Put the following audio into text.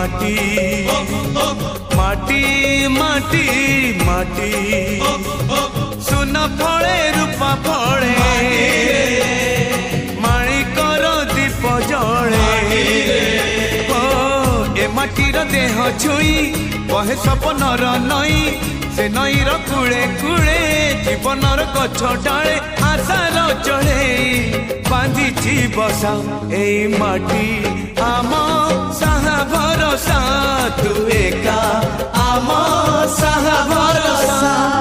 মাটি মাটি মাটি মাটি সোনা ফলে রূপা ফলে মাণিকর দীপ জলে এ মাটির দেহ ছুঁই বহে সপনর নই से नईर कूले कूले जीवनर गछ डाले आशार चढ़े बांधी बसा ए माटी आम साहा भरोसा तू एका आम साहा भरोसा।